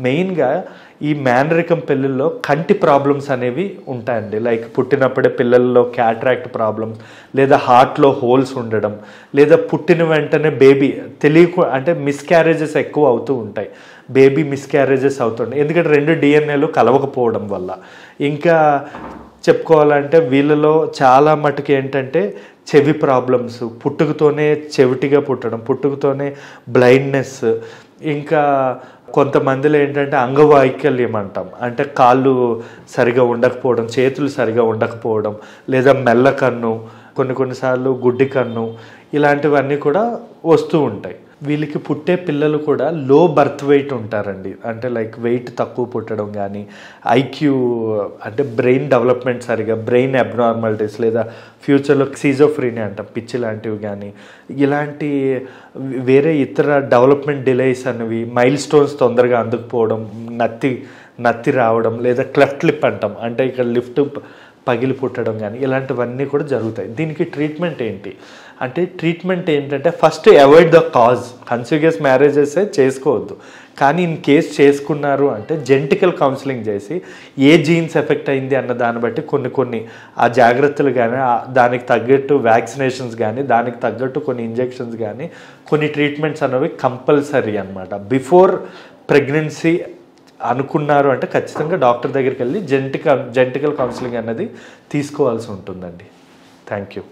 మెయిన్గా ఈ మేనరికం పెళ్ళిల్లో కంటి ప్రాబ్లమ్స్ అనేవి ఉంటాయండి. లైక్ పుట్టినప్పుడే పిల్లల్లో క్యాట్రాక్ట్ ప్రాబ్లమ్స్, లేదా హార్ట్లో హోల్స్ ఉండడం, లేదా పుట్టిన వెంటనే బేబీ అంటే మిస్క్యారేజెస్ ఎక్కువ అవుతూ ఉంటాయి. బేబీ మిస్క్యారేజెస్ అవుతుంటాయి ఎందుకంటే 2 డిఎన్ఏలు కలవకపోవడం వల్ల. ఇంకా చెప్పుకోవాలంటే వీళ్ళలో చాలా మటుకు ఏంటంటే చెవి ప్రాబ్లమ్స్, పుట్టుకతోనే చెవిటిగా పుట్టడం, పుట్టుకతోనే బ్లైండ్నెస్, ఇంకా కొంతమందిలో ఏంటంటే అంగవైకల్యం అంటాం, అంటే కాళ్ళు సరిగా ఉండకపోవడం, చేతులు సరిగా ఉండకపోవడం, లేదా మెల్లకన్ను, కొన్నిసార్లు గుడ్డి కన్ను, ఇలాంటివన్నీ కూడా వస్తూ ఉంటాయి. వీళ్ళకి పుట్టే పిల్లలు కూడా లో బర్త్ వెయిట్ ఉంటారండి. అంటే లైక్ వెయిట్ తక్కువ పుట్టడం కానీ, ఐక్యూ అంటే బ్రెయిన్ డెవలప్మెంట్ సరిగా, బ్రెయిన్ అబ్నార్మాలిటీస్, లేదా ఫ్యూచర్లో సిజోఫ్రీనియా అంటాం, పిచ్చి లాంటివి కానీ, ఇలాంటి వేరే ఇతర డెవలప్మెంట్ డిలేస్ అనేవి, మైల్ స్టోన్స్ తొందరగా అందుకుపోవడం, నత్తి రావడం, లేదా క్లెఫ్ట్ లిప్ అంటాం, అంటే ఇక్కడ లిఫ్ట్ పగిలి పుట్టడం కానీ, ఇలాంటివన్నీ కూడా జరుగుతాయి. దీనికి ట్రీట్మెంట్ ఏంటంటే first avoid the cause. Consanguineous marriages చేసుకోవద్దు, కానీ ఇన్ కేస్ చేసుకున్నారు అంటే జెనెటికల్ కౌన్సిలింగ్ చేసి ఏ జీన్స్ ఎఫెక్ట్ అయింది అన్న దాన్ని బట్టి కొన్ని ఆ జాగ్రత్తలు కానీ, దానికి తగ్గట్టు వ్యాక్సినేషన్స్ కానీ, దానికి తగ్గట్టు కొన్ని ఇంజెక్షన్స్ కానీ, కొన్ని ట్రీట్మెంట్స్ అనేవి కంపల్సరీ అనమాట. బిఫోర్ ప్రెగ్నెన్సీ అనుకున్నారు అంటే ఖచ్చితంగా డాక్టర్ దగ్గరికి వెళ్ళి జెనెటికల్ కౌన్సిలింగ్ అన్నది తీసుకోవాల్సి ఉంటుందండి. Thank you.